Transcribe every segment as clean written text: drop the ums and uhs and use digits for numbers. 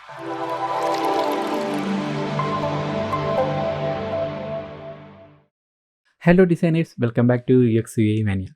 Hello designers, welcome back to uxuimania.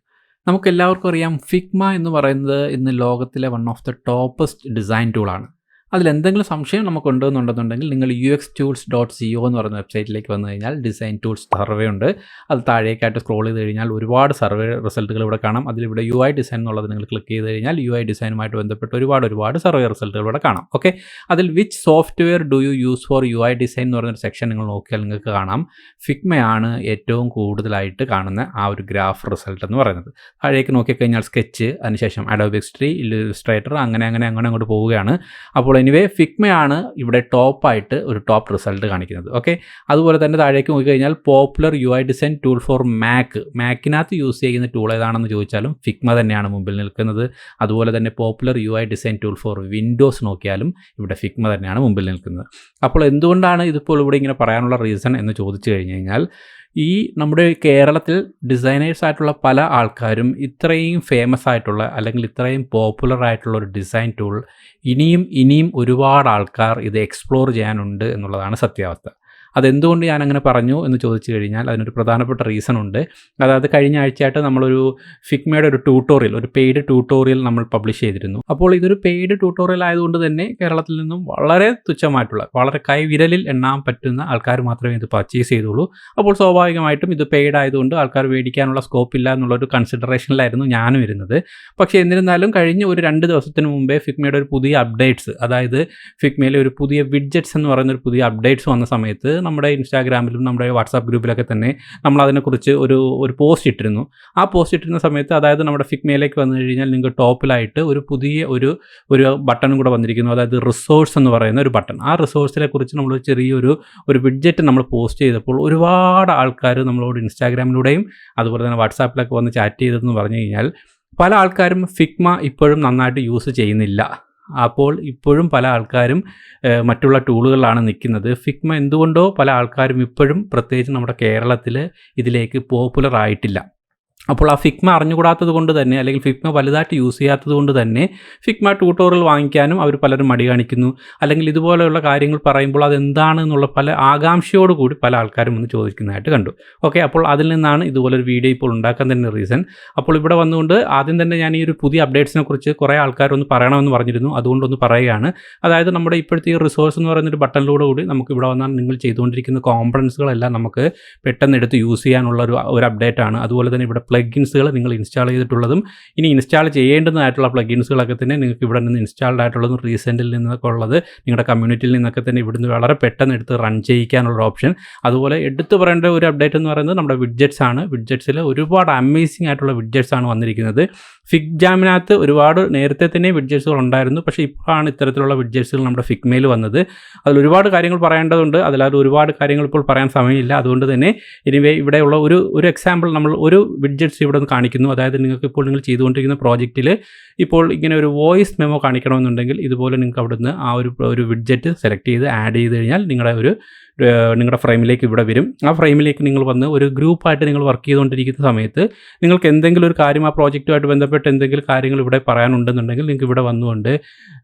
നമുക്കെല്ലാവർക്കും അറിയാം, Figma എന്ന് പറയുന്നത് ഇന്ന് ലോകത്തിലെ one of the toppest design ടൂളാണ്. അതിലെന്തെങ്കിലും സംശയം നമുക്കുണ്ടെന്നുണ്ടെന്നുണ്ടെങ്കിൽ നിങ്ങൾ uxtools.co എന്ന് പറയുന്ന വെബ്സൈറ്റിലേക്ക് വന്നു കഴിഞ്ഞാൽ ഡിസൈൻ ടൂൾസ് സർവേ ഉണ്ട്. അത് താഴേക്കായിട്ട് സ്ക്രോൾ ചെയ്ത് കഴിഞ്ഞാൽ ഒരുപാട് സർവേ റിസൾട്ടുകൾ ഇവിടെ കാണാം. അതിലിവിടെ UI ഡിസൈൻ എന്നുള്ളത് നിങ്ങൾ ക്ലിക്ക് ചെയ്ത് കഴിഞ്ഞാൽ UI ഡിസൈനുമായിട്ട് ബന്ധപ്പെട്ട് ഒരുപാട് സർവേ റിസൾട്ടുകൾ ഇവിടെ കാണാം. ഓക്കെ, അതിൽ which software do you use for UI design എന്ന് പറയുന്നൊരു സെക്ഷൻ നിങ്ങൾ നോക്കിയാൽ നിങ്ങൾക്ക് കാണാം ഫിഗ്മയാണ് ഏറ്റവും കൂടുതലായിട്ട് കാണുന്ന ആ ഒരു ഗ്രാഫ് റിസൾട്ട് എന്ന് പറയുന്നത്. താഴേക്ക് നോക്കിക്കഴിഞ്ഞാൽ സ്കെച്ച്, അതിനുശേഷം Adobe XD, ഇല്ലുസ്ട്രേറ്റർ, അങ്ങനെ അങ്ങോട്ട് പോവുകയാണ്. അപ്പോൾ എനിവേ ഫിഗ്മയാണ് ഇവിടെ ടോപ്പായിട്ട് ഒരു ടോപ്പ് റിസൾട്ട് കാണിക്കുന്നത്. ഓക്കെ, അതുപോലെ തന്നെ താഴേക്ക് നോക്കിക്കഴിഞ്ഞാൽ popular UI design tool for മാക്കിനകത്ത് യൂസ് ചെയ്യുന്ന ടൂൾ ഏതാണെന്ന് ചോദിച്ചാലും ഫിഗ്മ തന്നെയാണ് മുമ്പിൽ നിൽക്കുന്നത്. അതുപോലെ തന്നെ popular UI design tool for Windows നോക്കിയാലും ഇവിടെ ഫിഗ്മ തന്നെയാണ് മുമ്പിൽ നിൽക്കുന്നത്. അപ്പോൾ എന്തുകൊണ്ടാണ് ഇതിപ്പോൾ ഇവിടെ ഇങ്ങനെ പറയാനുള്ള റീസൺ എന്ന് ചോദിച്ചു കഴിഞ്ഞ് കഴിഞ്ഞാൽ, ഈ നമ്മുടെ കേരളത്തിൽ ഡിസൈനേഴ്സ് ആയിട്ടുള്ള പല ആൾക്കാരും ഇത്രയും ഫേമസ് ആയിട്ടുള്ള അല്ലെങ്കിൽ ഇത്രയും പോപ്പുലർ ആയിട്ടുള്ള ഒരു ഡിസൈൻ ടൂൾ ഇനിയും ഒരുപാട് ആൾക്കാർ ഇത് എക്സ്പ്ലോർ ചെയ്യാനുണ്ട് എന്നുള്ളതാണ് സത്യാവസ്ഥ. അതെന്തുകൊണ്ട് ഞാനങ്ങനെ പറഞ്ഞു എന്ന് ചോദിച്ചു കഴിഞ്ഞാൽ അതിനൊരു പ്രധാനപ്പെട്ട റീസൺ ഉണ്ട്. അതായത് കഴിഞ്ഞ ആഴ്ചയായിട്ട് നമ്മളൊരു ഫിഗ്മയുടെ ഒരു ട്യൂട്ടോറിയൽ, ഒരു പെയ്ഡ് ട്യൂട്ടോറിയൽ നമ്മൾ പബ്ലിഷ് ചെയ്തിരുന്നു. അപ്പോൾ ഇതൊരു പെയ്ഡ് ട്യൂട്ടോറിയൽ ആയതുകൊണ്ട് തന്നെ കേരളത്തിൽ നിന്നും വളരെ തുച്ഛമായിട്ടുള്ള, വളരെ കൈവിരലിൽ എണ്ണാൻ പറ്റുന്ന ആൾക്കാർ മാത്രമേ ഇത് പർച്ചേസ് ചെയ്തുള്ളൂ. അപ്പോൾ സ്വാഭാവികമായിട്ടും ഇത് പെയ്ഡ് ആയതുകൊണ്ട് ആൾക്കാർ മേടിക്കാനുള്ള സ്കോപ്പ് ഇല്ല എന്നുള്ളൊരു കൺസിഡറേഷനിലായിരുന്നു ഞാനും ഇരുന്നത്. പക്ഷേ എന്നിരുന്നാലും കഴിഞ്ഞ ഒരു 2 ദിവസത്തിന് മുമ്പേ ഫിഗ്മയുടെ ഒരു പുതിയ അപ്ഡേറ്റ്സ്, അതായത് ഫിഗ്മയിലെ ഒരു പുതിയ വിഡ്ജറ്റ്സ് എന്ന് പറയുന്ന ഒരു പുതിയ അപ്ഡേറ്റ്സ് വന്ന സമയത്ത് നമ്മുടെ ഇൻസ്റ്റാഗ്രാമിലും നമ്മുടെ വാട്സാപ്പ് ഗ്രൂപ്പിലൊക്കെ തന്നെ നമ്മൾ അതിനെക്കുറിച്ച് ഒരു പോസ്റ്റ് ഇട്ടിരുന്നു. ആ പോസ്റ്റ് ഇട്ടിരുന്ന സമയത്ത്, അതായത് നമ്മുടെ ഫിഗ്മയിലേക്ക് വന്നു കഴിഞ്ഞാൽ നിങ്ങൾക്ക് ടോപ്പിലായിട്ട് ഒരു പുതിയ ഒരു ബട്ടണും കൂടെ വന്നിരിക്കുന്നു. അതായത് റിസോഴ്സ് എന്ന് പറയുന്ന ഒരു ബട്ടൺ. ആ റിസോഴ്സിനെ കുറിച്ച് നമ്മൾ ചെറിയൊരു വിഡ്ജറ്റ് നമ്മൾ പോസ്റ്റ് ചെയ്തപ്പോൾ ഒരുപാട് ആൾക്കാർ നമ്മളോട് ഇൻസ്റ്റാഗ്രാമിലൂടെയും അതുപോലെ തന്നെ വാട്സാപ്പിലൊക്കെ വന്ന് ചാറ്റ് ചെയ്തതെന്ന് പറഞ്ഞു കഴിഞ്ഞാൽ, പല ആൾക്കാരും ഫിഗ്മ ഇപ്പോഴും നന്നായിട്ട് യൂസ് ചെയ്യുന്നില്ല. അപ്പോൾ ഇപ്പോഴും പല ആൾക്കാരും മറ്റുള്ള ടൂളുകളിലാണ് നിൽക്കുന്നത്. ഫിഗ്മ എന്തുകൊണ്ടോ പല ആൾക്കാരും ഇപ്പോഴും, പ്രത്യേകിച്ച് നമ്മുടെ കേരളത്തിൽ, ഇതിലേക്ക് പോപ്പുലർ ആയിട്ടില്ല. അപ്പോൾ ആ ഫിഗ്മ അറിഞ്ഞുകൂടാത്തത് കൊണ്ട് തന്നെ, അല്ലെങ്കിൽ ഫിഗ്മ വലുതായിട്ട് യൂസ് ചെയ്യാത്തത് കൊണ്ട് തന്നെ ഫിഗ്മ ട്യൂട്ടോറിയൽ വാങ്ങിക്കാനും അവർ പലരും മടി കാണിക്കുന്നു. അല്ലെങ്കിൽ ഇതുപോലെയുള്ള കാര്യങ്ങൾ പറയുമ്പോൾ അതെന്താണെന്നുള്ള പല ആകാംക്ഷയോടുകൂടി പല ആൾക്കാരും ഒന്ന് ചോദിക്കുന്നതായിട്ട് കണ്ടു. ഓക്കെ, അപ്പോൾ അതിൽ നിന്നാണ് ഇതുപോലൊരു വീഡിയോ ഇപ്പോൾ ഉണ്ടാക്കാൻ തന്നെ റീസൺ. അപ്പോൾ ഇവിടെ വന്നുകൊണ്ട് ആദ്യം തന്നെ ഞാൻ ഈ ഒരു പുതിയ അപ്ഡേറ്റ്സിനെ കുറിച്ച് കുറേ ആൾക്കാരൊന്ന് പറയണമെന്ന് പറഞ്ഞിരുന്നു. അതുകൊണ്ടൊന്ന് പറയുകയാണ്. അതായത് നമ്മുടെ ഇപ്പോഴത്തെ ഈ റിസോഴ്സ് എന്ന് പറയുന്നൊരു ബട്ടണിലൂടെ കൂടി നമുക്ക് ഇവിടെ വന്നാൽ നിങ്ങൾ ചെയ്തുകൊണ്ടിരിക്കുന്ന കോമ്പണൻസുകളെല്ലാം നമുക്ക് പെട്ടെന്ന് എടുത്ത് യൂസ് ചെയ്യാനുള്ള ഒരു അപ്ഡേറ്റ് ആണ്. അതുപോലെ തന്നെ ഇവിടെ പ്ലഗിൻസുകൾ നിങ്ങൾ ഇൻസ്റ്റാൾ ചെയ്തിട്ടുള്ളതും ഇനി ഇൻസ്റ്റാൾ ചെയ്യേണ്ടതായിട്ടുള്ള പ്ലഗിൻസുകളൊക്കെ തന്നെ നിങ്ങൾക്ക് ഇവിടെ നിന്ന് ഇൻസ്റ്റാൾഡ് ആയിട്ടുള്ളതും റീസെൻറ്റിൽ നിന്നൊക്കെ ഉള്ളത്, നിങ്ങളുടെ കമ്മ്യൂണിറ്റിയിൽ നിന്നൊക്കെ തന്നെ ഇവിടുന്ന് വളരെ പെട്ടെന്ന് എടുത്ത് റൺ ചെയ്യിക്കാനുള്ള ഓപ്ഷൻ. അതുപോലെ എടുത്തു പറയേണ്ട ഒരു അപ്ഡേറ്റ് എന്ന് പറയുന്നത് നമ്മുടെ വിഡ്ജറ്റ്സ് ആണ്. വിഡ്ജറ്റ്സിൽ ഒരുപാട് അമേസിംഗ് ആയിട്ടുള്ള വിഡ്ജറ്റ്സ് ആണ് വന്നിരിക്കുന്നത്. ഫിഗ്ജാമിനകത്ത് ഒരുപാട് നേരത്തെ തന്നെ വിഡ്ജറ്റ്സുകൾ ഉണ്ടായിരുന്നു. പക്ഷേ ഇപ്പോഴാണ് ഇത്തരത്തിലുള്ള വിഡ്ജറ്റ്സുകൾ നമ്മുടെ ഫിഗ്മയിൽ വന്നത്. അതിൽ ഒരുപാട് കാര്യങ്ങൾ പറയേണ്ടതുണ്ട്. അതിലത് ഒരുപാട് കാര്യങ്ങൾ ഇപ്പോൾ പറയാൻ സമയമില്ല. അതുകൊണ്ട് തന്നെ ഇവിടെയുള്ള ഒരു എക്സാമ്പിൾ, നമ്മൾ ഒരു വിഡ്ജറ്റ്സ് ഇവിടെ ഒന്ന് കാണിക്കുന്നു. അതായത് നിങ്ങൾക്ക് ഇപ്പോൾ നിങ്ങൾ ചെയ്തുകൊണ്ടിരിക്കുന്ന പ്രോജക്റ്റിൽ ഇപ്പോൾ ഇങ്ങനെ ഒരു വോയിസ് മെമ്മോ കാണിക്കണമെന്നുണ്ടെങ്കിൽ ഇതുപോലെ നിങ്ങൾക്ക് അവിടുന്ന് ആ ഒരു വിഡ്ജറ്റ് സെലക്ട് ചെയ്ത് ആഡ് ചെയ്ത് കഴിഞ്ഞാൽ നിങ്ങളുടെ ഫ്രെയിമിലേക്ക് ഇവിടെ വരും. ആ ഫ്രെയിമിലേക്ക് നിങ്ങൾ വന്ന് ഒരു ഗ്രൂപ്പായിട്ട് നിങ്ങൾ വർക്ക് ചെയ്തുകൊണ്ടിരിക്കുന്ന സമയത്ത് നിങ്ങൾക്ക് എന്തെങ്കിലും ഒരു കാര്യം, ആ പ്രോജക്റ്റുമായിട്ട് ബന്ധപ്പെട്ട് എന്തെങ്കിലും കാര്യങ്ങൾ ഇവിടെ പറയാനുണ്ടെന്നുണ്ടെങ്കിൽ നിങ്ങൾക്ക് ഇവിടെ വന്നുകൊണ്ട്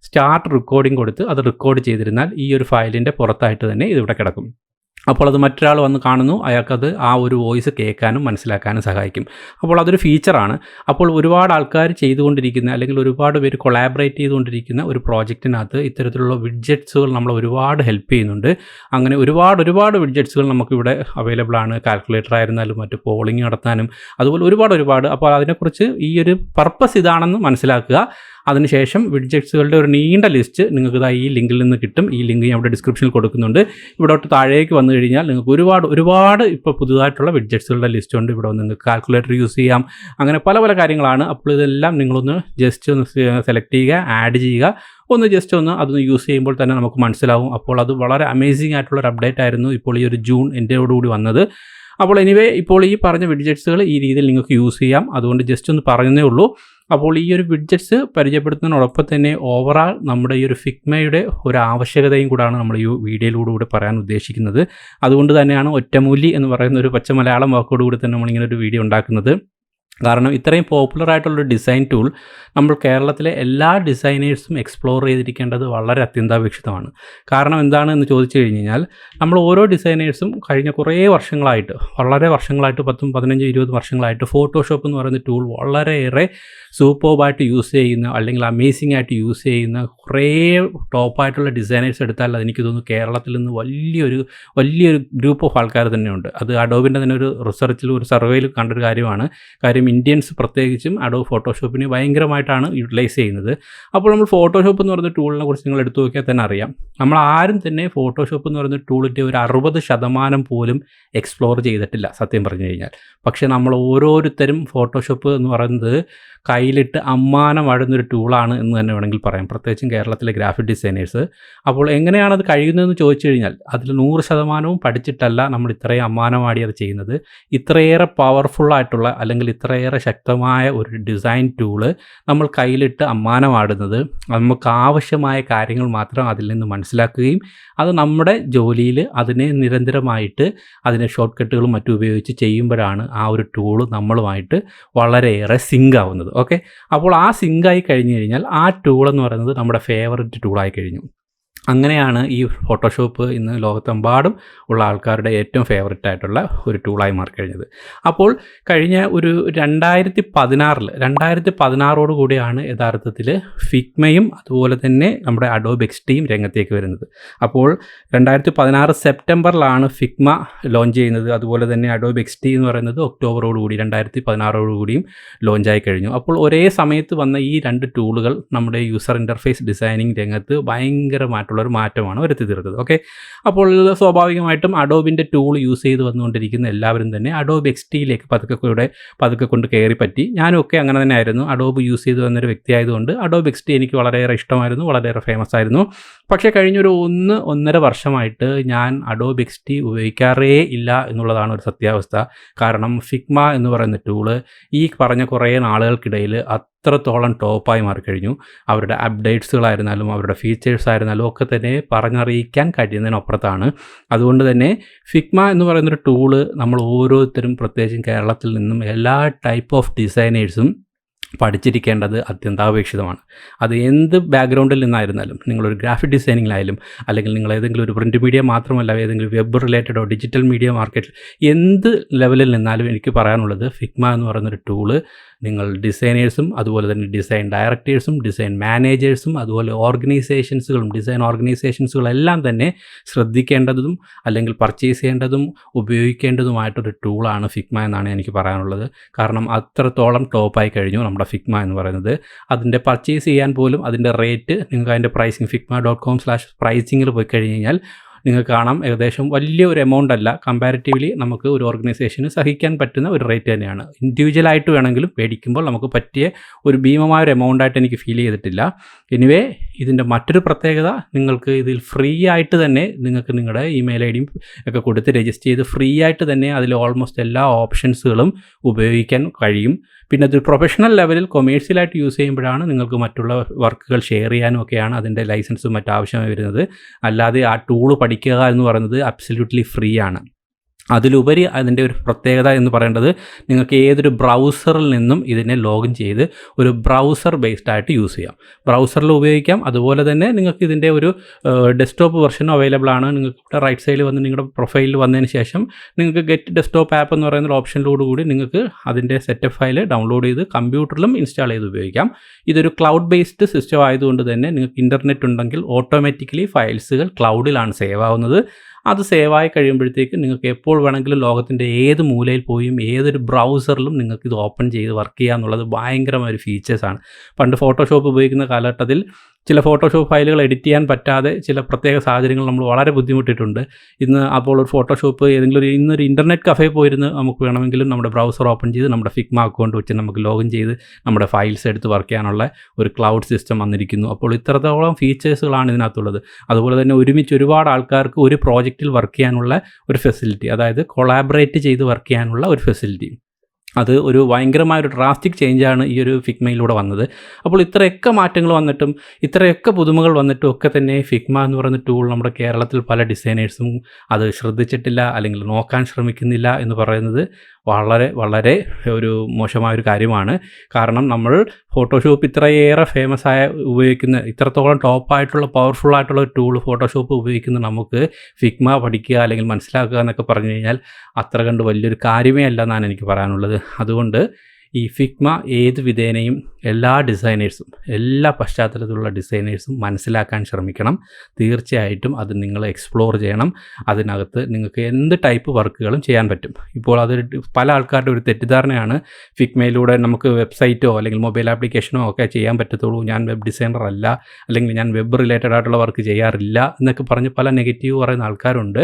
സ്റ്റാർട്ട് റെക്കോർഡിംഗ് കൊടുത്ത് അത് റെക്കോർഡ് ചെയ്തിരുന്നാൽ ഈ ഒരു ഫയലിൻ്റെ പുറത്തായിട്ട് തന്നെ ഇതിവിടെ കിടക്കും. അപ്പോൾ അത് മറ്റൊരാൾ വന്ന് കാണുന്നു, അയാൾക്കത് ആ ഒരു വോയിസ് കേൾക്കാനും മനസ്സിലാക്കാനും സഹായിക്കും. അപ്പോൾ അതൊരു ഫീച്ചറാണ്. അപ്പോൾ ഒരുപാട് ആൾക്കാർ ചെയ്തുകൊണ്ടിരിക്കുന്ന, അല്ലെങ്കിൽ ഒരുപാട് പേര് കൊളാബറേറ്റ് ചെയ്തുകൊണ്ടിരിക്കുന്ന ഒരു പ്രോജക്റ്റിനകത്ത് ഇത്തരത്തിലുള്ള വിഡ്ജറ്റ്സുകൾ നമ്മളെ ഒരുപാട് ഹെൽപ്പ് ചെയ്യുന്നുണ്ട്. അങ്ങനെ ഒരുപാട് വിഡ്ജറ്റ്സുകൾ നമുക്കിവിടെ അവൈലബിൾ ആണ്. കാൽക്കുലേറ്റർ ആയിരുന്നാലും മറ്റ് പോളിംഗ് നടത്താനും അതുപോലെ ഒരുപാട്. അപ്പോൾ അതിനെക്കുറിച്ച് ഈ ഒരു പർപ്പസ് ഇതാണെന്ന് മനസ്സിലാക്കുക. അതിനുശേഷം വിഡ്ജറ്റ്സുകളുടെ ഒരു നീണ്ട ലിസ്റ്റ് നിങ്ങൾക്ക് ഈ ലിങ്കിൽ നിന്ന് കിട്ടും. ഈ ലിങ്ക് ഞാൻ ഇവിടെ ഡിസ്ക്രിപ്ഷനിൽ കൊടുക്കുന്നുണ്ട്. ഇവിടോട്ട് താഴേക്ക് വന്നു കഴിഞ്ഞാൽ നിങ്ങൾക്ക് ഒരുപാട് ഇപ്പോൾ പുതുതായിട്ടുള്ള വിഡ്ജറ്റ്സുകളുടെ ലിസ്റ്റ് ഉണ്ട്. ഇവിടെ വന്ന് നിങ്ങൾക്ക് കാൽക്കുലേറ്റർ യൂസ് ചെയ്യാം. അങ്ങനെ പല കാര്യങ്ങളാണ്. അപ്പോൾ ഇതെല്ലാം നിങ്ങളൊന്ന് ജസ്റ്റ് ഒന്ന് സെലക്ട് ചെയ്യുക, ആഡ് ചെയ്യുക. അതൊന്ന് യൂസ് ചെയ്യുമ്പോൾ തന്നെ നമുക്ക് മനസ്സിലാവും. അപ്പോൾ അത് വളരെ അമേസിംഗ് ആയിട്ടുള്ളൊരു അപ്ഡേറ്റ് ആയിരുന്നു ഇപ്പോൾ ഈ ഒരു ജൂൺ എൻ്റെയോടുകൂടി വന്നത്. അപ്പോൾ ഇപ്പോൾ ഈ പറഞ്ഞ വിഡ്ജറ്റ്സുകൾ ഈ രീതിയിൽ നിങ്ങൾക്ക് യൂസ് ചെയ്യാം. അതുകൊണ്ട് ജസ്റ്റ് ഒന്ന് പറയുന്നേ ഉള്ളൂ. അപ്പോൾ ഈ ഒരു വിഡ്ജറ്റ്സ് പരിചയപ്പെടുത്തുന്നതിനോടൊപ്പം തന്നെ ഓവറാൾ നമ്മുടെ ഈ ഒരു ഫിഗ്മയുടെ ഒരു ആവശ്യകതയും കൂടാണ് നമ്മൾ ഈ വീഡിയോയിലൂടെ പറയാൻ ഉദ്ദേശിക്കുന്നത്. അതുകൊണ്ട് തന്നെയാണ് ഒറ്റമൂലി എന്ന് പറയുന്ന ഒരു പച്ച മലയാളം വാക്കോടുകൂടി തന്നെ നമ്മളിങ്ങനെ ഒരു വീഡിയോ ഉണ്ടാക്കുന്നത്. കാരണം ഇത്രയും പോപ്പുലറായിട്ടുള്ളൊരു ഡിസൈൻ ടൂൾ നമ്മൾ കേരളത്തിലെ എല്ലാ ഡിസൈനേഴ്സും എക്സ്പ്ലോർ ചെയ്തിരിക്കേണ്ടത് വളരെ അത്യന്താപേക്ഷിതമാണ്. കാരണം എന്താണെന്ന് ചോദിച്ചു കഴിഞ്ഞ് കഴിഞ്ഞാൽ, നമ്മൾ ഓരോ ഡിസൈനേഴ്സും കഴിഞ്ഞ കുറേ വർഷങ്ങളായിട്ട്, വളരെ വർഷങ്ങളായിട്ട് 10, 15, 20 വർഷങ്ങളായിട്ട് ഫോട്ടോഷോപ്പ് എന്ന് പറയുന്ന ടൂൾ വളരെയേറെ സൂപ്പർബായിട്ട് യൂസ് ചെയ്യുന്ന, അല്ലെങ്കിൽ അമേസിംഗ് ആയിട്ട് യൂസ് ചെയ്യുന്ന കുറേ ടോപ്പായിട്ടുള്ള ഡിസൈനേഴ്സ് എടുത്താൽ അതെനിക്ക് തോന്നുന്നു കേരളത്തിൽ നിന്ന് വലിയൊരു ഗ്രൂപ്പ് ഓഫ് ആൾക്കാർ തന്നെയുണ്ട്. അത് അഡോബിൻ്റെ തന്നെ ഒരു റിസർച്ചിൽ, ഒരു സർവേയിൽ കണ്ടൊരു കാര്യമാണ്. കാര്യം ഇന്ത്യൻസ് പ്രത്യേകിച്ചും അഡോബ് ഫോട്ടോഷോപ്പിനെ ഭയങ്കരമായിട്ടാണ് യൂട്ടിലൈസ് ചെയ്യുന്നത്. അപ്പോൾ നമ്മൾ ഫോട്ടോഷോപ്പ് എന്ന് പറയുന്ന ടൂളിനെ കുറിച്ച് നിങ്ങൾ എടുത്തു നോക്കിയാൽ തന്നെ അറിയാം, നമ്മൾ ആരും തന്നെ ഫോട്ടോഷോപ്പ് എന്ന് പറയുന്ന ടൂളിൻ്റെ ഒരു 60% പോലും എക്സ്പ്ലോർ ചെയ്തിട്ടില്ല സത്യം പറഞ്ഞു കഴിഞ്ഞാൽ. പക്ഷേ നമ്മൾ ഓരോരുത്തരും ഫോട്ടോഷോപ്പ് എന്ന് പറയുന്നത് കയ്യിലിട്ട് അമ്മാനമാടുന്നൊരു ടൂളാണ് എന്ന് തന്നെ വേണമെങ്കിൽ പറയാം, പ്രത്യേകിച്ചും കേരളത്തിലെ ഗ്രാഫിക് ഡിസൈനേഴ്സ്. അപ്പോൾ എങ്ങനെയാണത് കഴിയുന്നതെന്ന് ചോദിച്ചു കഴിഞ്ഞാൽ, അതിൽ 100% പഠിച്ചിട്ടല്ല നമ്മൾ ഇത്രയും അമ്മാനമാടി അത് ചെയ്യുന്നത്. ഇത്രയേറെ പവർഫുള്ളായിട്ടുള്ള, അല്ലെങ്കിൽ ഇത്രയേറെ ശക്തമായ ഒരു ഡിസൈൻ ടൂള് നമ്മൾ കയ്യിലിട്ട് അമ്മാനമാടുന്നത് നമുക്ക് ആവശ്യമായ കാര്യങ്ങൾ മാത്രം അതിൽ നിന്ന് മനസ്സിലാക്കുകയും അത് നമ്മുടെ ജോലിയിൽ അതിനെ നിരന്തരമായിട്ട് അതിനെ ഷോർട്ട് കട്ടുകളും മറ്റും ഉപയോഗിച്ച് ചെയ്യുമ്പോഴാണ് ആ ഒരു ടൂള് നമ്മളുമായിട്ട് വളരെയേറെ സിങ്ക് ആവുന്നത്. ഓക്കെ, അപ്പോൾ ആ സിങ്കായി കഴിഞ്ഞ് കഴിഞ്ഞാൽ ആ ടൂൾ എന്ന് പറയുന്നത് നമ്മുടെ ഫേവററ്റ് ടൂളായി കഴിഞ്ഞു. അങ്ങനെയാണ് ഈ ഫോട്ടോഷോപ്പ് ഇന്ന് ലോകത്തെമ്പാടും ഉള്ള ആൾക്കാരുടെ ഏറ്റവും ഫേവററ്റ് ആയിട്ടുള്ള ഒരു ടൂളായി മാറിക്കഴിഞ്ഞത്. അപ്പോൾ കഴിഞ്ഞ ഒരു 2016 കൂടിയാണ് യഥാർത്ഥത്തിൽ ഫിഗ്മയും അതുപോലെ തന്നെ നമ്മുടെ അഡോബ് XDയും രംഗത്തേക്ക് വരുന്നത്. അപ്പോൾ 2016 സെപ്റ്റംബറിലാണ് ഫിഗ്മ ലോഞ്ച് ചെയ്യുന്നത്. അതുപോലെ തന്നെ അഡോബ് XD എന്ന് പറയുന്നത് ഒക്ടോബറോടുകൂടി 2016 ലോഞ്ചായി കഴിഞ്ഞു. അപ്പോൾ ഒരേ സമയത്ത് വന്ന ഈ 2 ടൂളുകൾ നമ്മുടെ യൂസർ ഇൻ്റർഫേസ് ഡിസൈനിങ് രംഗത്ത് ഭയങ്കരമായിട്ടുള്ളൊരു മാറ്റമാണ് വരുത്തി തീർത്തത്. ഓക്കെ, അപ്പോൾ സ്വാഭാവികമായിട്ടും അഡോബിൻ്റെ ടൂൾ യൂസ് ചെയ്ത് വന്നുകൊണ്ടിരിക്കുന്ന എല്ലാവരും തന്നെ അഡോബ് XDയിലേക്ക് പതുക്കെ കൊണ്ട് കയറി പറ്റി. ഞാനും ഒക്കെ അങ്ങനെ തന്നെ ആയിരുന്നു. അഡോബ് യൂസ് ചെയ്ത് വന്നൊരു വ്യക്തിയായതുകൊണ്ട് അഡോബ് XD എനിക്ക് വളരെയേറെ ഇഷ്ടമായിരുന്നു, വളരെയേറെ ഫേമസ് ആയിരുന്നു. പക്ഷേ കഴിഞ്ഞൊരു 1-1.5 വർഷമായിട്ട് ഞാൻ അഡോബ് XD ഉപയോഗിക്കാറേ ഇല്ല എന്നുള്ളതാണ് ഒരു സത്യാവസ്ഥ. കാരണം ഫിഗ്മ എന്ന് പറയുന്ന ടൂള് ഈ പറഞ്ഞ കുറേ നാളുകൾക്കിടയിൽ അത്രത്തോളം ടോപ്പായി മാറിക്കഴിഞ്ഞു. അവരുടെ അപ്ഡേറ്റ്സുകളായിരുന്നാലും അവരുടെ ഫീച്ചേഴ്സ് ആയിരുന്നാലും ഒക്കെ തന്നെ പറഞ്ഞറിയിക്കാൻ കഴിയുന്നതിനപ്പുറത്താണ്. അതുകൊണ്ട് തന്നെ ഫിഗ്മ എന്ന് പറയുന്നൊരു ടൂള് നമ്മൾ ഓരോരുത്തരും, പ്രത്യേകിച്ചും കേരളത്തിൽ നിന്നും എല്ലാ ടൈപ്പ് ഓഫ് ഡിസൈനേഴ്സും പഠിച്ചിരിക്കേണ്ടത് അത്യന്താപേക്ഷിതമാണ്. അത് എന്ത് ബാക്ക്ഗ്രൗണ്ടിൽ നിന്നായിരുന്നാലും, നിങ്ങളൊരു ഗ്രാഫിക് ഡിസൈനിങ്ങിലായാലും, അല്ലെങ്കിൽ നിങ്ങൾ ഏതെങ്കിലും ഒരു പ്രിൻറ്റ് മീഡിയ മാത്രമല്ല ഏതെങ്കിലും വെബ് റിലേറ്റഡോ ഡിജിറ്റൽ മീഡിയ മാർക്കറ്റിൽ എന്ത് ലെവലിൽ നിന്നാലും എനിക്ക് പറയാനുള്ളത്, ഫിഗ്മ എന്ന് പറയുന്നൊരു ടൂള് നിങ്ങൾ ഡിസൈനേഴ്സും അതുപോലെ തന്നെ ഡിസൈൻ ഡയറക്ടേഴ്സും ഡിസൈൻ മാനേജേഴ്സും അതുപോലെ ഡിസൈൻ ഓർഗനൈസേഷൻസുകളെല്ലാം തന്നെ ശ്രദ്ധിക്കേണ്ടതും അല്ലെങ്കിൽ പർച്ചേസ് ചെയ്യേണ്ടതും ഉപയോഗിക്കേണ്ടതുമായിട്ടൊരു ടൂളാണ് ഫിഗ്മ എന്നാണ് എനിക്ക് പറയാനുള്ളത്. കാരണം അത്രത്തോളം ടോപ്പായി കഴിഞ്ഞു നമ്മുടെ ഫിഗ്മ എന്ന് പറയുന്നത്. അതിൻ്റെ പർച്ചേസ് ചെയ്യാൻ പോലും അതിൻ്റെ റേറ്റ്, നിങ്ങൾക്ക് അതിൻ്റെ പ്രൈസിങ് figma.com/pricingൽ പോയി കഴിഞ്ഞ് കഴിഞ്ഞാൽ നിങ്ങൾക്ക് കാണാം, ഏകദേശം വലിയ ഒരു എമൗണ്ട് അല്ല, കമ്പാരിറ്റീവ്ലി നമുക്ക് ഒരു ഓർഗനൈസേഷന് സഹിക്കാൻ പറ്റുന്ന ഒരു റേറ്റ് തന്നെയാണ്. ഇൻഡിവിജ്വലായിട്ട് വേണമെങ്കിലും മേടിക്കുമ്പോൾ നമുക്ക് പറ്റിയ ഒരു ഭീമമായ ഒരു എമൗണ്ടായിട്ട് എനിക്ക് ഫീൽ ചെയ്തിട്ടില്ല. എനിവേ, ഇതിൻ്റെ മറ്റൊരു പ്രത്യേകത, നിങ്ങൾക്ക് ഇതിൽ ഫ്രീ ആയിട്ട് തന്നെ നിങ്ങൾക്ക് നിങ്ങളുടെ ഇമെയിൽ ഐ ഡിയും ഒക്കെ കൊടുത്ത് രജിസ്റ്റർ ചെയ്ത് ഫ്രീ ആയിട്ട് തന്നെ അതിൽ ഓൾമോസ്റ്റ് എല്ലാ ഓപ്ഷൻസുകളും ഉപയോഗിക്കാൻ കഴിയും. പിന്നെ അതൊരു പ്രൊഫഷണൽ ലെവലിൽ കൊമേഴ്സ്യലായിട്ട് യൂസ് ചെയ്യുമ്പോഴാണ് നിങ്ങൾക്ക് മറ്റുള്ള വർക്കുകൾ ഷെയർ ചെയ്യാനും ഒക്കെയാണ് അതിൻ്റെ ലൈസൻസും മറ്റും ആവശ്യമായി വരുന്നത്. അല്ലാതെ ആ ടൂള് പഠിക്കുക എന്ന് പറയുന്നത് അബ്സല്യൂട്ട്ലി ഫ്രീ ആണ്. അതിലുപരി അതിൻ്റെ ഒരു പ്രത്യേകത എന്ന് പറയേണ്ടത്, നിങ്ങൾക്ക് ഏതൊരു ബ്രൗസറിൽ നിന്നും ഇതിനെ ലോഗിൻ ചെയ്ത് ഒരു ബ്രൗസർ ബേസ്ഡ് ആയിട്ട് യൂസ് ചെയ്യാം. ബ്രൗസറിൽ ഉപയോഗിക്കാം. അതുപോലെ തന്നെ നിങ്ങൾക്ക് ഇതിൻ്റെ ഒരു ഡെസ്ക്ടോപ്പ് വെർഷനും അവൈലബിൾ ആണ്. നിങ്ങൾക്ക് ഇവിടെ റൈറ്റ് സൈഡിൽ വന്ന് നിങ്ങളുടെ പ്രൊഫൈലിൽ വന്നതിന് ശേഷം നിങ്ങൾക്ക് ഗെറ്റ് ഡെസ്ക്ടോപ്പ് ആപ്പ് എന്ന് പറയുന്ന ഓപ്ഷനിലോടുകൂടി നിങ്ങൾക്ക് അതിൻ്റെ സെറ്റപ്പ് ഫയൽ ഡൗൺലോഡ് ചെയ്ത് കമ്പ്യൂട്ടറിലും ഇൻസ്റ്റാൾ ചെയ്ത് ഉപയോഗിക്കാം. ഇതൊരു ക്ലൗഡ് ബേസ്ഡ് സിസ്റ്റം ആയതുകൊണ്ട് തന്നെ നിങ്ങൾക്ക് ഇൻ്റർനെറ്റ് ഉണ്ടെങ്കിൽ ഓട്ടോമാറ്റിക്കലി ഫയൽസുകൾ ക്ലൗഡിലാണ് സേവ് ആവുന്നത്. അത് സേവായി കഴിയുമ്പോഴത്തേക്ക് നിങ്ങൾക്ക് എപ്പോൾ വേണമെങ്കിലും ലോകത്തിൻ്റെ ഏത് മൂലയിൽ പോയും ഏതൊരു ബ്രൗസറിലും നിങ്ങൾക്ക് ഇത് ഓപ്പൺ ചെയ്ത് വർക്ക് ചെയ്യുക എന്നുള്ളത് ഭയങ്കരമായ ഒരു ഫീച്ചേഴ്സാണ്. പണ്ട് ഫോട്ടോഷോപ്പ് ഉപയോഗിക്കുന്ന കാലഘട്ടത്തിൽ ചില ഫോട്ടോഷോപ്പ് ഫയലുകൾ എഡിറ്റ് ചെയ്യാൻ പറ്റാതെ ചില പ്രത്യേക സാഹചര്യങ്ങൾ നമ്മൾ വളരെ ബുദ്ധിമുട്ടിയിട്ടുണ്ട്. ഇന്ന് അപ്പോൾ ഒരു ഫോട്ടോഷോപ്പ് ഇന്നൊരു ഇൻ്റർനെറ്റ് കഫേ പോയിരുന്ന് നമുക്ക് വേണമെങ്കിലും നമ്മുടെ ബ്രൗസർ ഓപ്പൺ ചെയ്ത് നമ്മുടെ ഫിഗ്മ അക്കൗണ്ട് വെച്ച് നമുക്ക് ലോഗിൻ ചെയ്ത് നമ്മുടെ ഫയൽസ് എടുത്ത് വർക്ക് ചെയ്യാനുള്ള ഒരു ക്ലൗഡ് സിസ്റ്റം വന്നിരിക്കുന്നു. അപ്പോൾ ഇത്രത്തോളം ഫീച്ചേഴ്സുകളാണ് ഇതിനകത്തുള്ളത്. അതുപോലെ തന്നെ ഒരുമിച്ച് ഒരുപാട് ആൾക്കാർക്ക് ഒരു പ്രോജക്റ്റിൽ വർക്ക് ചെയ്യാനുള്ള ഒരു ഫെസിലിറ്റി, അതായത് കൊളാബറേറ്റ് ചെയ്ത് വർക്ക് ചെയ്യാനുള്ള ഒരു ഫെസിലിറ്റി. അത് ഒരു ഭയങ്കരമായൊരു ഡ്രാസ്റ്റിക് ചേഞ്ചാണ് ഈ ഒരു ഫിഗ്മയിലൂടെ വന്നത്. അപ്പോൾ ഇത്രയൊക്കെ മാറ്റങ്ങൾ വന്നിട്ടും ഇത്രയൊക്കെ പുതുമകൾ വന്നിട്ടും ഒക്കെ തന്നെ ഫിഗ്മ എന്ന് പറയുന്ന ടൂൾ നമ്മുടെ കേരളത്തിൽ പല ഡിസൈനേഴ്സും അത് ശ്രദ്ധിച്ചിട്ടില്ല അല്ലെങ്കിൽ നോക്കാൻ ശ്രമിക്കുന്നില്ല എന്ന് പറയുന്നത് വളരെ വളരെ ഒരു മോശമായൊരു കാര്യമാണ്. കാരണം നമ്മൾ ഫോട്ടോഷോപ്പ് ഇത്രയേറെ ഉപയോഗിക്കുന്ന ഇത്രത്തോളം ടോപ്പായിട്ടുള്ള പവർഫുള്ളായിട്ടുള്ള ഒരു ടൂൾ ഫോട്ടോഷോപ്പ് ഉപയോഗിക്കുന്ന നമുക്ക് ഫിഗ്മ പഠിക്കുക അല്ലെങ്കിൽ മനസ്സിലാക്കുക എന്നൊക്കെ പറഞ്ഞു കഴിഞ്ഞാൽ അത്ര കണ്ട് വലിയൊരു കാര്യമേ അല്ല എന്നാണ് എനിക്ക് പറയാനുള്ളത്. അതുകൊണ്ട് ഈ ഫിഗ്മ ഏത് വിധേനയും എല്ലാ ഡിസൈനേഴ്സും എല്ലാ പശ്ചാത്തലത്തിലുള്ള ഡിസൈനേഴ്സും മനസ്സിലാക്കാൻ ശ്രമിക്കണം. തീർച്ചയായിട്ടും അത് നിങ്ങൾ എക്സ്പ്ലോർ ചെയ്യണം. അതിനകത്ത് നിങ്ങൾക്ക് എന്ത് ടൈപ്പ് വർക്കുകളും ചെയ്യാൻ പറ്റും. ഇപ്പോൾ അതൊരു പല ആൾക്കാരുടെ ഒരു തെറ്റിദ്ധാരണയാണ്, ഫിഗ്മയിലൂടെ നമുക്ക് വെബ്സൈറ്റോ അല്ലെങ്കിൽ മൊബൈൽ ആപ്ലിക്കേഷനോ ഒക്കെ ചെയ്യാൻ പറ്റത്തുള്ളൂ, ഞാൻ വെബ് ഡിസൈനർ അല്ല, അല്ലെങ്കിൽ ഞാൻ വെബ് റിലേറ്റഡ് ആയിട്ടുള്ള വർക്ക് ചെയ്യാറില്ല എന്നൊക്കെ പറഞ്ഞ് പല നെഗറ്റീവ് പറയുന്ന ആൾക്കാരുണ്ട്.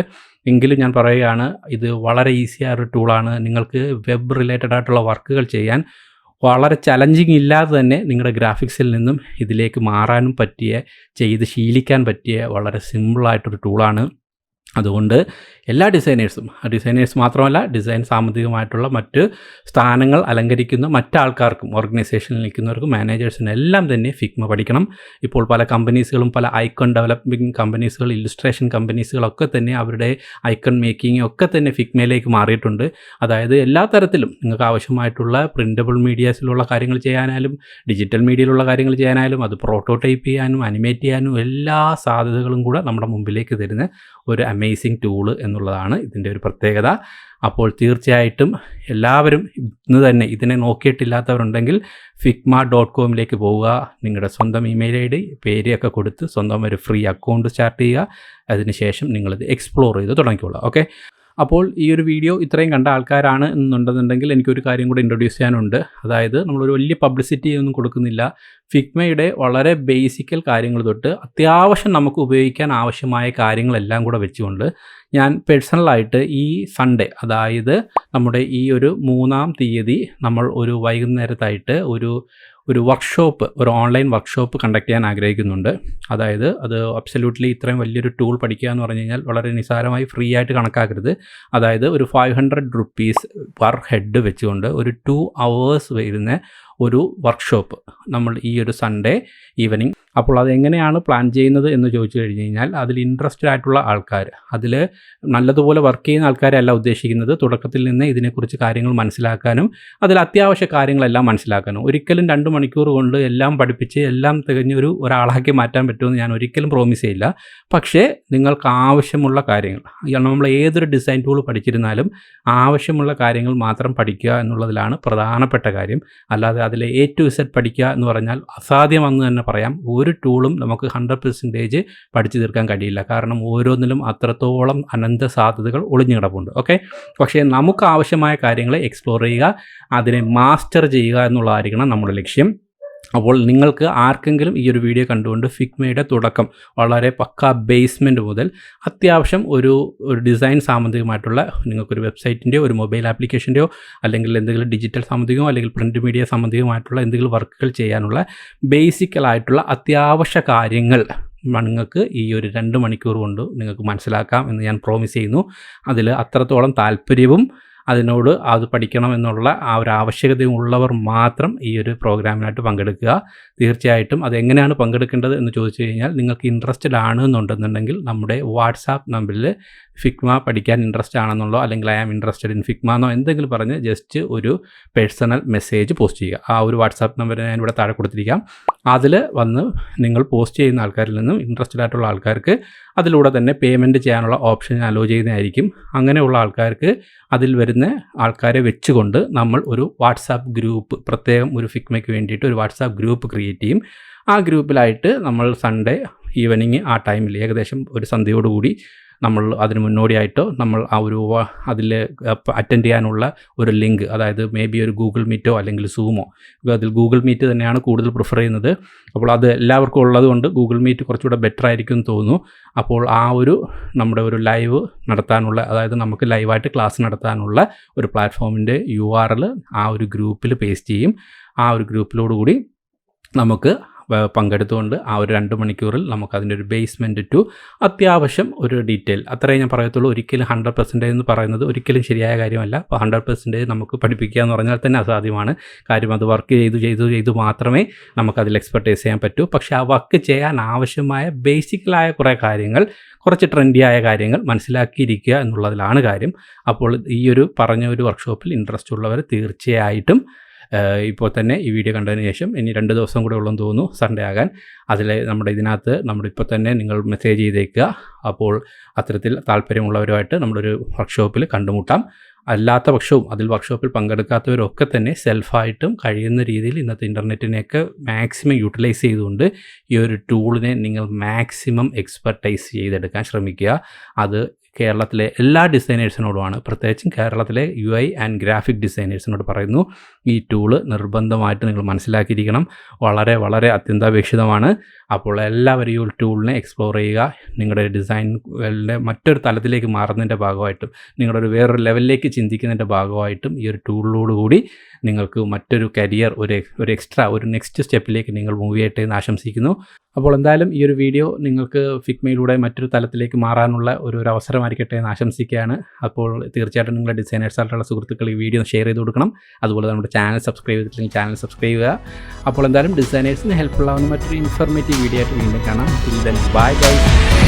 എങ്കിലും ഞാൻ പറയുകയാണ്, ഇത് വളരെ ഈസിയായൊരു ടൂളാണ്. നിങ്ങൾക്ക് വെബ് റിലേറ്റഡ് ആയിട്ടുള്ള വർക്കുകൾ ചെയ്യാൻ വളരെ ചലഞ്ചിങ് ഇല്ലാതെ തന്നെ നിങ്ങളുടെ ഗ്രാഫിക്സിൽ നിന്നും ഇതിലേക്ക് മാറാനും പറ്റിയ, ചെയ്ത് ശീലിക്കാൻ പറ്റിയ വളരെ സിമ്പിളായിട്ടൊരു ടൂളാണ്. അതുകൊണ്ട് എല്ലാ ഡിസൈനേഴ്സ് മാത്രമല്ല, ഡിസൈൻ സാമ്പത്തികമായിട്ടുള്ള മറ്റ് സ്ഥാനങ്ങൾ അലങ്കരിക്കുന്ന മറ്റാൾക്കാർക്കും, ഓർഗനൈസേഷനിൽ നിൽക്കുന്നവർക്കും, മാനേജേഴ്സിനും എല്ലാം തന്നെ ഫിഗ്മ പഠിക്കണം. ഇപ്പോൾ പല കമ്പനീസുകളും, പല ഐക്കൺ ഡെവലപ്പിംഗ് കമ്പനീസുകൾ, ഇല്ലുസ്ട്രേഷൻ കമ്പനീസുകളൊക്കെ തന്നെ അവരുടെ ഐക്കൺ മേക്കിംഗ് ഒക്കെ തന്നെ ഫിഗ്മയിലേക്ക് മാറിയിട്ടുണ്ട്. അതായത് എല്ലാ തരത്തിലും നിങ്ങൾക്ക് ആവശ്യമായിട്ടുള്ള പ്രിൻ്റബിൾ മീഡിയാസിലുള്ള കാര്യങ്ങൾ ചെയ്യാനായാലും ഡിജിറ്റൽ മീഡിയയിലുള്ള കാര്യങ്ങൾ ചെയ്യാനായാലും അത് പ്രോട്ടോടൈപ്പ് ചെയ്യാനും അനിമേറ്റ് ചെയ്യാനും എല്ലാ സാധ്യതകളും കൂടെ നമ്മുടെ മുമ്പിലേക്ക് തരുന്ന ഒരു അമേസിങ് ടൂള് എന്നുള്ളതാണ് ഇതിൻ്റെ ഒരു പ്രത്യേകത. അപ്പോൾ തീർച്ചയായിട്ടും എല്ലാവരും ഇന്ന് തന്നെ ഇതിനെ നോക്കിയിട്ടില്ലാത്തവരുണ്ടെങ്കിൽ figma.com പോവുക. നിങ്ങളുടെ സ്വന്തം ഇമെയിൽ ID പേരൊക്കെ കൊടുത്ത് സ്വന്തം ഒരു ഫ്രീ അക്കൗണ്ട് സ്റ്റാർട്ട് ചെയ്യുക. അതിനുശേഷം നിങ്ങളിത് എക്സ്പ്ലോർ ചെയ്ത് തുടങ്ങിക്കോളുക. ഓക്കെ, അപ്പോൾ ഈ ഒരു വീഡിയോ ഇത്രയും കണ്ട ആൾക്കാരാണ് എന്നുണ്ടെന്നുണ്ടെങ്കിൽ എനിക്കൊരു കാര്യം കൂടി ഇൻട്രൊഡ്യൂസ് ചെയ്യാനുണ്ട്. അതായത് നമ്മളൊരു വലിയ പബ്ലിസിറ്റി ഒന്നും കൊടുക്കുന്നില്ല. ഫിഗ്മയുടെ വളരെ ബേസിക്കൽ കാര്യങ്ങൾ തൊട്ട് അത്യാവശ്യം നമുക്ക് ഉപയോഗിക്കാൻ ആവശ്യമായ കാര്യങ്ങളെല്ലാം കൂടെ വെച്ചുകൊണ്ട് ഞാൻ പേഴ്സണലായിട്ട് ഈ സൺഡേ, അതായത് നമ്മുടെ ഈ ഒരു 3-ാം തീയതി നമ്മൾ ഒരു വൈകുന്നേരത്തായിട്ട് ഒരു വർക്ക്ഷോപ്പ്, ഒരു ഓൺലൈൻ വർക്ക്ഷോപ്പ് കണ്ടക്ട് ചെയ്യാൻ ആഗ്രഹിക്കുന്നുണ്ട്. അതായത് അത് അബ്സല്യൂട്ട്ലി ഇത്രയും വലിയൊരു ടൂൾ പഠിക്കുക എന്ന് പറഞ്ഞു കഴിഞ്ഞാൽ വളരെ നിസ്സാരമായി ഫ്രീ ആയിട്ട് കണക്കാക്കരുത്. അതായത് ഒരു 500 rupees പെർ ഹെഡ് വെച്ചുകൊണ്ട് ഒരു 2 hours വരുന്ന ഒരു വർക്ക്ഷോപ്പ് നമ്മൾ ഈ ഒരു സൺഡേ ഈവനിങ്. അപ്പോൾ അതെങ്ങനെയാണ് പ്ലാൻ ചെയ്യുന്നത് എന്ന് ചോദിച്ചു കഴിഞ്ഞ് കഴിഞ്ഞാൽ, അതിൽ ഇൻട്രസ്റ്റഡ് ആയിട്ടുള്ള ആൾക്കാർ, അതിൽ നല്ലതുപോലെ വർക്ക് ചെയ്യുന്ന ആൾക്കാരെ അല്ല ഉദ്ദേശിക്കുന്നത്, തുടക്കത്തിൽ നിന്ന് ഇതിനെക്കുറിച്ച് കാര്യങ്ങൾ മനസ്സിലാക്കാനും അതിൽ അത്യാവശ്യ കാര്യങ്ങളെല്ലാം മനസ്സിലാക്കാനും. ഒരിക്കലും 2 മണിക്കൂർ കൊണ്ട് എല്ലാം പഠിപ്പിച്ച് എല്ലാം തികഞ്ഞൊരു ഒരാളാക്കി മാറ്റാൻ പറ്റുമെന്ന് ഞാൻ ഒരിക്കലും പ്രോമിസ് ചെയ്യില്ല. പക്ഷേ നിങ്ങൾക്ക് ആവശ്യമുള്ള കാര്യങ്ങൾ, നമ്മൾ ഏതൊരു ഡിസൈൻ ടൂൾ പഠിച്ചിരുന്നാലും ആവശ്യമുള്ള കാര്യങ്ങൾ മാത്രം പഠിക്കുക എന്നുള്ളതിലാണ് പ്രധാനപ്പെട്ട കാര്യം. അല്ലാതെ അതിൽ A to Z പഠിക്കുക എന്ന് പറഞ്ഞാൽ അസാധ്യമെന്ന് തന്നെ പറയാം. ഒരു ടൂളും നമുക്ക് 100% പഠിച്ചു തീർക്കാൻ കഴിയില്ല. കാരണം ഓരോന്നിലും അത്രത്തോളം അനന്ത സാധ്യതകൾ ഒളിഞ്ഞു കിടപ്പുണ്ട്. ഓക്കെ, പക്ഷേ നമുക്ക് ആവശ്യമായ കാര്യങ്ങളെ എക്സ്പ്ലോർ ചെയ്യുക, അതിനെ മാസ്റ്റർ ചെയ്യുക എന്നുള്ളതായിരിക്കണം നമ്മുടെ ലക്ഷ്യം. അപ്പോൾ നിങ്ങൾക്ക് ആർക്കെങ്കിലും ഈ ഒരു വീഡിയോ കണ്ടുകൊണ്ട് ഫിഗ്മയുടെ തുടക്കം വളരെ പക്ക ബേസ്മെൻറ്റ് മുതൽ അത്യാവശ്യം ഒരു ഡിസൈൻ സാമ്പത്തികമായിട്ടുള്ള നിങ്ങൾക്കൊരു വെബ്സൈറ്റിൻ്റെയോ ഒരു മൊബൈൽ ആപ്ലിക്കേഷൻ്റെയോ അല്ലെങ്കിൽ എന്തെങ്കിലും ഡിജിറ്റൽ സംബന്ധികമോ അല്ലെങ്കിൽ പ്രിൻറ്റ് മീഡിയ സംബന്ധികമായിട്ടുള്ള എന്തെങ്കിലും വർക്കുകൾ ചെയ്യാനുള്ള ബേസിക്കലായിട്ടുള്ള അത്യാവശ്യ കാര്യങ്ങൾ നിങ്ങൾക്ക് ഈ ഒരു 2 മണിക്കൂർ കൊണ്ട് നിങ്ങൾക്ക് മനസ്സിലാക്കാം എന്ന് ഞാൻ പ്രോമിസ് ചെയ്യുന്നു. അതിൽ അത്രത്തോളം താല്പര്യവും അതിനോട് അത് പഠിക്കണം എന്നുള്ള ആ ഒരു ആവശ്യകതയും ഉള്ളവർ മാത്രം ഈ ഒരു പ്രോഗ്രാമിനായിട്ട് പങ്കെടുക്കുക. തീർച്ചയായിട്ടും അതെങ്ങനെയാണ് പങ്കെടുക്കേണ്ടത് എന്ന് ചോദിച്ചു കഴിഞ്ഞാൽ, നിങ്ങൾക്ക് ഇൻട്രസ്റ്റഡ് ആണ് എന്നുണ്ടെന്നുണ്ടെങ്കിൽ നമ്മുടെ വാട്സാപ്പ് നമ്പറിൽ ഫിഗ്മ പഠിക്കാൻ ഇൻട്രസ്റ്റ് ആണെന്നുള്ളോ അല്ലെങ്കിൽ I am interested in Figma എന്നോ എന്തെങ്കിലും പറഞ്ഞ് ജസ്റ്റ് ഒരു പേഴ്സണൽ മെസ്സേജ് പോസ്റ്റ് ചെയ്യുക. ആ ഒരു വാട്സാപ്പ് നമ്പർ ഞാൻ ഇവിടെ താഴെ കൊടുത്തിരിക്കാം. അതിൽ വന്ന് നിങ്ങൾ പോസ്റ്റ് ചെയ്യുന്ന ആൾക്കാരിൽ നിന്നും ഇൻട്രസ്റ്റഡ് ആയിട്ടുള്ള ആൾക്കാർക്ക് അതിലൂടെ തന്നെ പേയ്മെൻറ്റ് ചെയ്യാനുള്ള ഓപ്ഷൻ അലോ ചെയ്യുന്നതായിരിക്കും. അങ്ങനെയുള്ള ആൾക്കാർക്ക് അതിൽ വരുന്ന ആൾക്കാരെ വെച്ചുകൊണ്ട് നമ്മൾ ഒരു വാട്സാപ്പ് ഗ്രൂപ്പ്, പ്രത്യേകം ഒരു ഫിഗ്മയ്ക്ക് വേണ്ടിയിട്ട് ഒരു വാട്സാപ്പ് ഗ്രൂപ്പ് ക്രിയേറ്റ് ചെയ്യും. ആ ഗ്രൂപ്പിലായിട്ട് നമ്മൾ സൺഡേ ഈവനിങ് ആ ടൈമിൽ ഏകദേശം ഒരു സന്ധ്യയോടുകൂടി നമ്മൾ അതിന് മുന്നോടിയായിട്ടോ നമ്മൾ ആ ഒരു അതിൽ അറ്റൻഡ് ചെയ്യാനുള്ള ഒരു ലിങ്ക്, അതായത് മേ ബി ഒരു ഗൂഗിൾ മീറ്റോ അല്ലെങ്കിൽ സൂമോ, അതിൽ ഗൂഗിൾ മീറ്റ് തന്നെയാണ് കൂടുതൽ പ്രിഫർ ചെയ്യുന്നത്. അപ്പോൾ അത് എല്ലാവർക്കും ഉള്ളതുകൊണ്ട് ഗൂഗിൾ മീറ്റ് കുറച്ചുകൂടെ ബെറ്റർ ആയിരിക്കും എന്ന് തോന്നുന്നു. അപ്പോൾ ആ ഒരു നമ്മുടെ ഒരു ലൈവ് നടത്താനുള്ള, അതായത് നമുക്ക് ലൈവായിട്ട് ക്ലാസ് നടത്താനുള്ള ഒരു പ്ലാറ്റ്ഫോമിൻ്റെ URL ആ ഒരു ഗ്രൂപ്പിൽ പേസ്റ്റ് ചെയ്യും. ആ ഒരു ഗ്രൂപ്പിലോടുകൂടി നമുക്ക് പങ്കെടുത്തുകൊണ്ട് ആ ഒരു 2 മണിക്കൂറിൽ നമുക്കതിൻ്റെ ഒരു ബേസ്മെൻറ്റ് ടു അത്യാവശ്യം ഒരു ഡീറ്റെയിൽ അത്രയും ഞാൻ പറയത്തുള്ളൂ. ഒരിക്കലും 100% എന്ന് പറയുന്നത് ഒരിക്കലും ശരിയായ കാര്യമല്ല. അപ്പോൾ 100% നമുക്ക് പഠിപ്പിക്കുക എന്ന് പറഞ്ഞാൽ തന്നെ അസാധ്യമാണ്. കാര്യം അത് വർക്ക് ചെയ്തു മാത്രമേ നമുക്കതിൽ എക്സ്പെർട്ടൈസ് ചെയ്യാൻ പറ്റൂ. പക്ഷേ ആ വർക്ക് ചെയ്യാൻ ആവശ്യമായ ബേസിക്കലായ കുറേ കാര്യങ്ങൾ, കുറച്ച് ട്രെൻഡിയായ കാര്യങ്ങൾ മനസ്സിലാക്കിയിരിക്കുക എന്നുള്ളതിലാണ് കാര്യം. അപ്പോൾ ഈ ഒരു പറഞ്ഞ ഒരു വർക്ക്ഷോപ്പിൽ ഇൻട്രസ്റ്റ് ഉള്ളവർ തീർച്ചയായിട്ടും ഇപ്പോൾ തന്നെ ഈ വീഡിയോ കണ്ടതിന് ശേഷം ഇനി 2 ദിവസം കൂടെ ഉള്ളെന്ന് തോന്നുന്നു സൺഡേ ആകാൻ, അതിൽ നമ്മുടെ ഇതിനകത്ത് ഇപ്പോൾ തന്നെ നിങ്ങൾ മെസ്സേജ് ചെയ്തേക്കുക. അപ്പോൾ അത്തരത്തിൽ താല്പര്യമുള്ളവരുമായിട്ട് നമ്മളൊരു വർക്ക്ഷോപ്പിൽ കണ്ടുമുട്ടാം. അല്ലാത്ത പക്ഷവും അതിൽ വർക്ക്ഷോപ്പിൽ പങ്കെടുക്കാത്തവരൊക്കെ തന്നെ സെൽഫായിട്ടും കഴിയുന്ന രീതിയിൽ ഇന്നത്തെ ഇൻ്റർനെറ്റിനെയൊക്കെ മാക്സിമം യൂട്ടിലൈസ് ചെയ്തുകൊണ്ട് ഈ ഒരു ടൂളിനെ നിങ്ങൾ മാക്സിമം എക്സ്പെർട്ടൈസ് ചെയ്തെടുക്കാൻ ശ്രമിക്കുക. അത് കേരളത്തിലെ എല്ലാ ഡിസൈനേഴ്സിനോടുമാണ്, പ്രത്യേകിച്ചും കേരളത്തിലെ UI ആൻഡ് ഗ്രാഫിക് ഡിസൈനേഴ്സിനോട് പറയുന്നു, ഈ ടൂള് നിർബന്ധമായിട്ട് നിങ്ങൾ മനസ്സിലാക്കിയിരിക്കണം. വളരെ വളരെ അത്യന്താപേക്ഷിതമാണ്. അപ്പോൾ എല്ലാവരും ഈ ഒരു ടൂളിനെ എക്സ്പ്ലോർ ചെയ്യുക. നിങ്ങളുടെ ഡിസൈനിൻ്റെ മറ്റൊരു തലത്തിലേക്ക് മാറുന്നതിൻ്റെ ഭാഗമായിട്ടും നിങ്ങളുടെ ഒരു വേറൊരു ലെവലിലേക്ക് ചിന്തിക്കുന്നതിൻ്റെ ഭാഗമായിട്ടും ഈ ഒരു ടൂളിലോടുകൂടി നിങ്ങൾക്ക് മറ്റൊരു കരിയർ, ഒരു എക്സ്ട്രാ ഒരു നെക്സ്റ്റ് സ്റ്റെപ്പിലേക്ക് നിങ്ങൾ മൂവ് ചെയ്യട്ടെ എന്ന് ആശംസിക്കുന്നു. അപ്പോൾ എന്തായാലും ഈ ഒരു വീഡിയോ നിങ്ങൾക്ക് ഫിഗ്മയിലൂടെ മറ്റൊരു തലത്തിലേക്ക് മാറാനുള്ള ഒരു അവസരമായിരിക്കട്ടെ എന്ന് ആശംസിക്കുകയാണ്. അപ്പോൾ തീർച്ചയായിട്ടും നിങ്ങളുടെ ഡിസൈനേഴ്സായിട്ടുള്ള സുഹൃത്തുക്കൾ ഈ വീഡിയോ ഷെയർ ചെയ്ത് കൊടുക്കണം. അതുപോലെ നമ്മുടെ ചാനൽ സബ്സ്ക്രൈബ് ചെയ്തിട്ടുണ്ടെങ്കിൽ ചാനൽ സബ്സ്ക്രൈബ് ചെയ്യുക. അപ്പോൾ എന്തായാലും ഡിസൈനേഴ്സിന് ഹെൽപ്ഫുൾ ആവുന്ന മറ്റൊരു ഇൻഫോർമേറ്റീവ് വീഡിയോ ആയിട്ട് വീണ്ടും കാണാം. Bye guys.